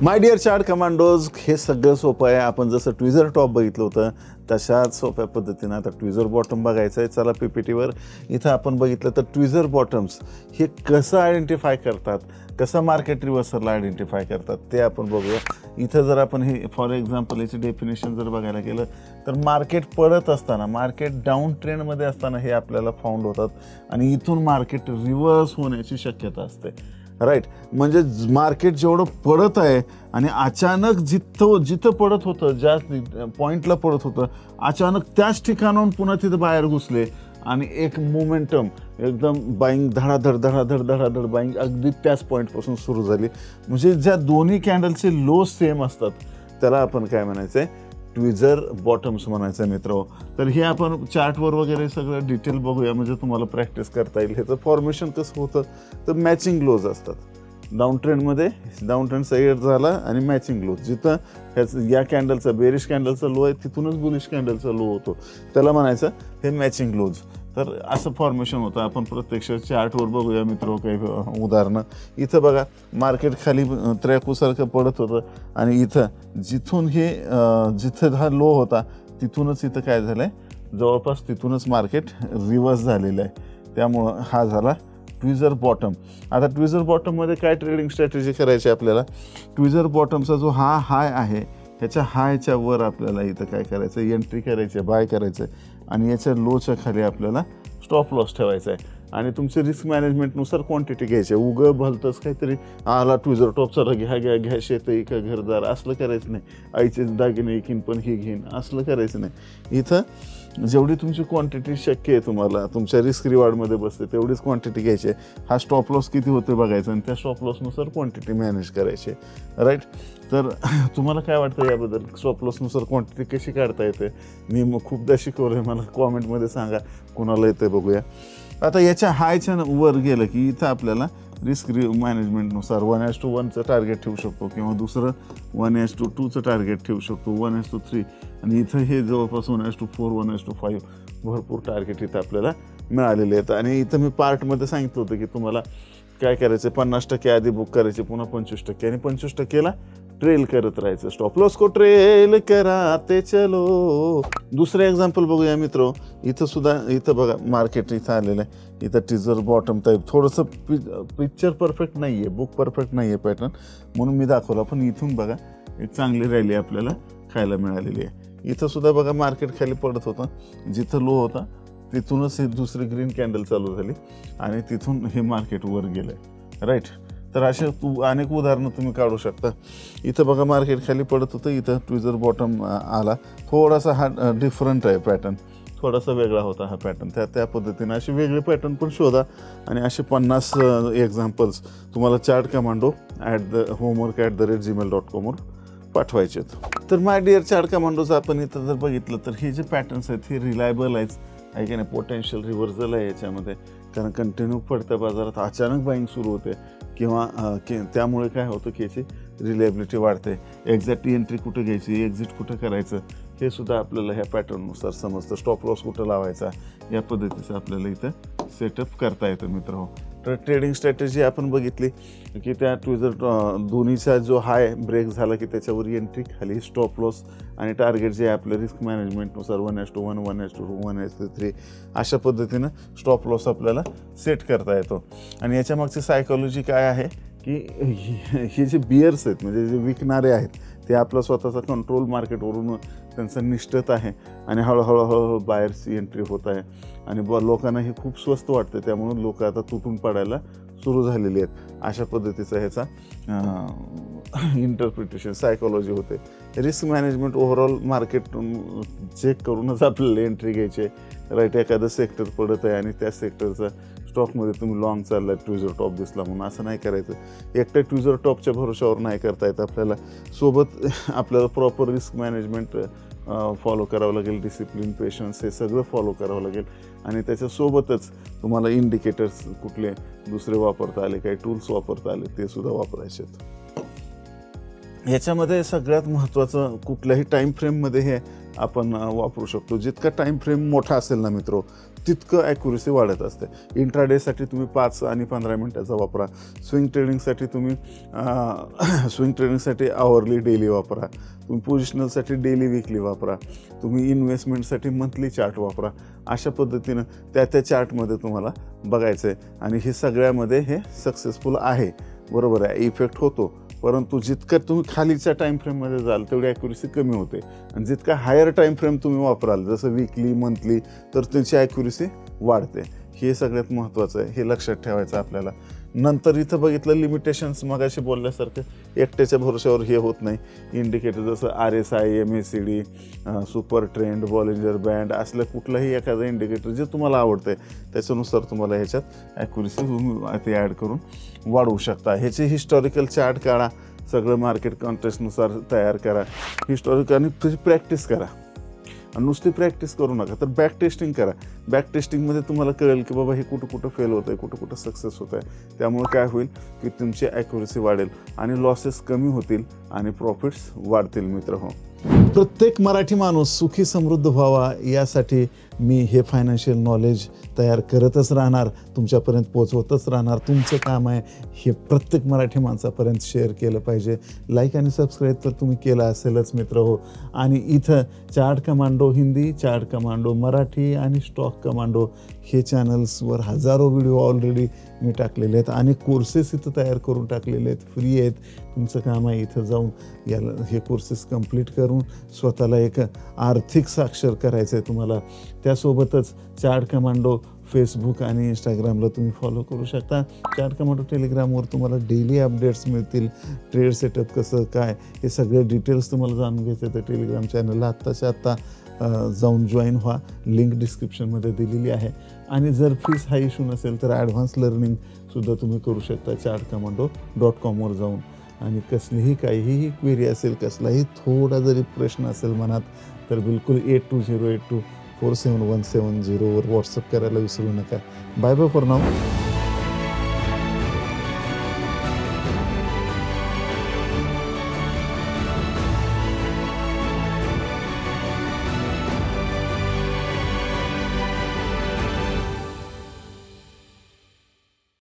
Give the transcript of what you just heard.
My dear chart commandos, हे सगळं सोपं आहे. आपण जसं ट्विझर टॉप बघितलं होतं तशाच सोप्या पद्धतीनं आता ट्विझर बॉटम बघायचं आहे. चला PPTवर इथं आपण बघितलं तर ट्विझर बॉटम्स हे कसं आयडेंटिफाय करतात, कसं मार्केट रिव्हर्सलला आयडेंटिफाय करतात ते आपण बघूया. इथं जर आपण हे फॉर एक्झाम्पल याची डेफिनेशन जर बघायला गेलं तर मार्केट पडत असताना, मार्केट डाऊन ट्रेंडमध्ये असताना हे आपल्याला फाउंड होतात आणि इथून मार्केट रिव्हर्स होण्याची शक्यता असते. राईट, म्हणजे मार्केट जेवढं पडत आहे आणि अचानक जिथं पडत होतं, ज्या पॉईंटला पडत होतं, अचानक त्याच ठिकाणाहून पुन्हा तिथं बाहेर घुसले आणि एक मोमेंटम एकदम बाईंग धडाधड बाईंग अगदी त्याच पॉईंटपासून सुरू झाली. म्हणजे ज्या दोन्ही कॅन्डलचे लो सेम असतात त्याला आपण काय म्हणायचं आहे, ट्विझर बॉटम्स म्हणायचं आहे मित्र. तर हे आपण चार्टवर वगैरे सगळं डिटेल बघूया म्हणजे तुम्हाला प्रॅक्टिस करता येईल. ह्याचं फॉर्मेशन कसं होतं तर मॅचिंग लोज असतात. डाऊन ट्रेंडमध्ये डाऊन ट्रेंड सैड झाला आणि मॅचिंग लो, जिथं ह्याचं या कॅन्डलचा बेरिश कॅन्डलचा लो आहे तिथूनच बुलिश कॅन्डलचा लो होतो, त्याला म्हणायचं हे मॅचिंग लोज. तर असं फॉर्मेशन होतं. आपण प्रत्यक्ष चार्टवर बघूया मित्र काही उदाहरणं. इथं बघा मार्केट खाली त्र्याकूसारखं पडत होतं आणि इथं जिथं हा लो होता तिथूनच इथं काय झालं आहे, जवळपास तिथूनच मार्केट रिव्हर्स झालेलं आहे. त्यामुळं हा झाला ट्विझर बॉटम. आता ट्विझर बॉटममध्ये काय ट्रेडिंग स्ट्रॅटेजी करायची आपल्याला, ट्विझर बॉटमचा जो हा हाय आहे ह्याच्या हायच्या वर आपल्याला इथं काय करायचं, एंट्री करायची, बाय करायचं आणि याच्या लोच्या खाली आपल्याला स्टॉप लॉस ठेवायचा आहे आणि तुमचे रिस्क मॅनेजमेंटनुसार क्वांटिटी घ्यायची. उगं भलतंच काहीतरी आला ट्विझर टॉपचा घ्या शेत का घरदार असलं करायचं नाही. आईचे दागिने घेईन पण हे घेईन असलं करायचं नाही. इथं जेवढी तुमची क्वांटिटी शक्य आहे तुम्हाला तुमच्या रिस्क रिवॉर्डमध्ये बसते तेवढीच क्वांटिटी घ्यायची. हा स्टॉप लॉस किती होते बघायचं आणि त्या स्टॉप लॉसनुसार क्वांटिटी मॅनेज करायची. राईट, तर तुम्हाला काय वाटतं याबद्दल, स्टॉप लॉसनुसार क्वांटिटी कशी काढता येते? मी खूपदा शिकवलं, मला कॉमेंटमध्ये सांगा कुणाला येते बघूया. आता याच्या हायच्या वर गेलं की इथं आपल्याला रिस्क मॅनेजमेंटनुसार 1:1चं टार्गेट ठेवू शकतो किंवा दुसरं 1:2चं टार्गेट ठेवू शकतो, 1:3 आणि इथं हे जवळपास 1:4, 1:5 भरपूर टार्गेट इथं आपल्याला मिळालेले आहेत. आणि इथं मी पार्टमध्ये सांगितलं होतं की तुम्हाला काय करायचं, 50% आधी बुक करायचे, पुन्हा 25% आणि 25%ला ट्रेल करत राहायचं. स्टॉप लॉस को ट्रेल कराते चलो. दुसरं एक्झाम्पल बघूया मित्र. इथं बघा मार्केट इथं आलेलं आहे. इथं ट्विझर बॉटम टाईप थोडंसं पिक्चर परफेक्ट नाही आहे, बुक परफेक्ट नाही आहे पॅटर्न, म्हणून मी दाखवलं. पण इथून बघा एक चांगली रॅली आपल्याला खायला मिळालेली आहे. इथं सुद्धा बघा मार्केट खाली पडत होतं, जिथं लो होता तिथूनच हे दुसरी ग्रीन कॅन्डल चालू झाली आणि तिथून हे मार्केट वर गेलं आहे. राईट, तर असे अनेक उदाहरणं तुम्ही काढू शकता. इथं बघा मार्केट खाली पडत होतं, इथं ट्विझर बॉटम आला. थोडासा हा डिफरंट आहे पॅटर्न, थोडासा वेगळा होता हा पॅटर्न. त्या पद्धतीने असे वेगळे पॅटर्न पण शोधा आणि असे 50 एक्झाम्पल्स तुम्हाला चार्ट कमांडो homework@gmail.com वर पाठवायचे. तर माय डिअर चार्ट कमांडोज, आपण इथं जर बघितलं तर हे जे पॅटर्न्स आहेत हे रिलायबल आहेत आहे की नाही. पोटेन्शियल रिव्हर्सल आहे याच्यामध्ये, कारण कंटिन्यू पडत्या बाजारात अचानक बाईंग सुरू होते किंवा त्यामुळे काय होतं की याची रिलायबिलिटी वाढते. एक्झॅक्ट एंट्री कुठं घ्यायची, एक्झिट कुठं करायचं हे सुद्धा आपल्याला ह्या पॅटर्ननुसार समजतं. स्टॉप लॉस कुठं लावायचा या पद्धतीचं आपल्याला इथं सेटअप करता येतं मित्र. तर ट्रेडिंग स्ट्रॅटेजी आपण बघितली की त्या ट्विझर दोन्हीचा जो हाय ब्रेक झाला की त्याच्यावर एंट्री, खाली स्टॉप लॉस आणि टार्गेट जे आहे आपलं रिस्क मॅनेजमेंटनुसार 1:1, 1:2, 1:3 अशा पद्धतीनं स्टॉप लॉस आपल्याला सेट करता येतो. आणि याच्या मागची सायकॉलॉजी काय आहे की हे जे बियर्स आहेत म्हणजे जे विकणारे आहेत ते आपला स्वतःचा कंट्रोल मार्केटवरून त्यांचं निष्ठत आहे आणि हळूहळू बायर्सची एंट्री होत आहे आणि लोकांना हे खूप स्वस्त वाटतं, त्यामुळे लोक आता तुटून पडायला सुरू झालेली आहेत. अशा पद्धतीचा ह्याचा इंटरप्रिटेशन सायकॉलॉजी होते. Risk management overall market check करूनच आपल्याला एंट्री घ्यायची आहे. राईट, एखादं सेक्टर पडत आहे आणि त्या सेक्टरचा स्टॉकमध्ये तुम्ही लॉंग चालला, ट्विझर टॉप दिसला म्हणून असं नाही करायचं. एकट्या ट्विझर टॉपच्या भरोशावर नाही करता येत आपल्याला. सोबत आपल्याला प्रॉपर रिस्क मॅनेजमेंट फॉलो करावं लागेल, डिसिप्लिन, पेशन्स हे सगळं फॉलो करावं लागेल आणि त्याच्यासोबतच तुम्हाला इंडिकेटर्स कुठले दुसरे वापरता आले, काही टूल्स वापरता आले ते सुद्धा वापरायचे आहेत. याच्यामध्ये सगळ्यात महत्त्वाचं कुठल्याही टाईम फ्रेममध्ये हे आपण वापरू शकतो. जितका टाईम फ्रेम मोठा असेल ना मित्रो, तितकं ॲक्युरेसी वाढत असते. इंट्राडेसाठी तुम्ही 5 आणि 15 मिनटाचा वापरा. स्विंग ट्रेडिंगसाठी आवरली डेली वापरा. तुम्ही पोझिशनलसाठी डेली विकली वापरा. तुम्ही इन्व्हेस्टमेंटसाठी मंथली चार्ट वापरा. अशा पद्धतीनं त्या चार्टमध्ये तुम्हाला बघायचं आहे. आणि हे सगळ्यामध्ये हे सक्सेसफुल आहे, बरोबर आहे, इफेक्ट होतो. परंतु जितकं तुम्ही खालीच्या टाईम फ्रेममध्ये जाल तेवढी ॲक्युरेसी कमी होते. आणि जितका हायर टाईम फ्रेम तुम्ही वापराल, जसं वीकली, मंथली, तर त्याची ॲक्युरेसी वाढते. हे सगळ्यात महत्त्वाचं आहे, हे लक्षात ठेवायचं आपल्याला. नंतर इथं बघितलं लिमिटेशन्स, मगाशी बोलल्यासारखं एकट्याच्या भरोश्यावर हे होत नाही. इंडिकेटर जसं RSI, MACD, super trend, Bollinger band असलं कुठलंही एखादं इंडिकेटर जे तुम्हाला आवडतं आहे त्याच्यानुसार तुम्हाला ह्याच्यात ॲक्युरेसी तुम्ही ते ॲड करून वाढवू शकता. ह्याचे हिस्टॉरिकल चार्ट काढा, सगळं मार्केट कॉन्टेक्स्टनुसार तयार करा, हिस्टॉरिकल, आणि त्याची प्रॅक्टिस करा. आणि नुसती प्रॅक्टिस करू नका, तर बॅक टेस्टिंग करा. बॅक टेस्टिंगमध्ये तुम्हाला कळेल की बाबा हे कुठं फेल होतं आहे, कुठं सक्सेस होत आहे. त्यामुळे काय होईल की तुमची ॲक्युरेसी वाढेल आणि लॉसेस कमी होतील आणि प्रॉफिट्स वाढतील. मित्रहो, प्रत्येक मराठी माणूस सुखी समृद्ध व्हावा यासाठी मी हे फायनान्शियल नॉलेज तयार करतच राहणार, तुमच्यापर्यंत पोचवतच राहणार. तुमचं काम आहे हे प्रत्येक मराठी माणसापर्यंत शेअर केलं पाहिजे. लाईक आणि सबस्क्राईब तर तुम्ही केलं असेलच मित्रहो. आणि इथं chart commando Hindi, chart commando Marathi आणि स्टॉक कमांडो हे चॅनल्सवर हजारो व्हिडिओ ऑलरेडी मी टाकलेले आहेत आणि कोर्सेस इथं तयार करून टाकलेले आहेत, फ्री आहेत. तुमचं काम आहे इथं जाऊन हे कोर्सेस कंप्लीट करून स्वतःला एक आर्थिक साक्षर करायचं आहे तुम्हाला. त्यासोबतच चार्ट कमांडो फेसबुक आणि इंस्टाग्रामला तुम्ही फॉलो करू शकता. चार्ट कमांडो टेलिग्रामवर तुम्हाला डेली अपडेट्स मिळतील. ट्रेड सेटअप कसं काय हे सगळे डिटेल्स तुम्हाला जाणून घ्यायचे तर टेलिग्राम चॅनलला आत्ताच्या आत्ता जाऊन जॉईन व्हा. लिंक डिस्क्रिप्शनमध्ये दिलेली आहे. आणि जर फीस हा इश्यू नसेल तर ॲडव्हान्स लर्निंगसुद्धा तुम्ही करू शकता chartcommando.com वर जाऊन. आणि कसलीही काहीही क्वेरी असेल, कसलाही थोडा जरी प्रश्न असेल मनात, तर बिलकुल 8208247170 वर व्हॉट्सअप करायला विसरू नका. Bye bye for now.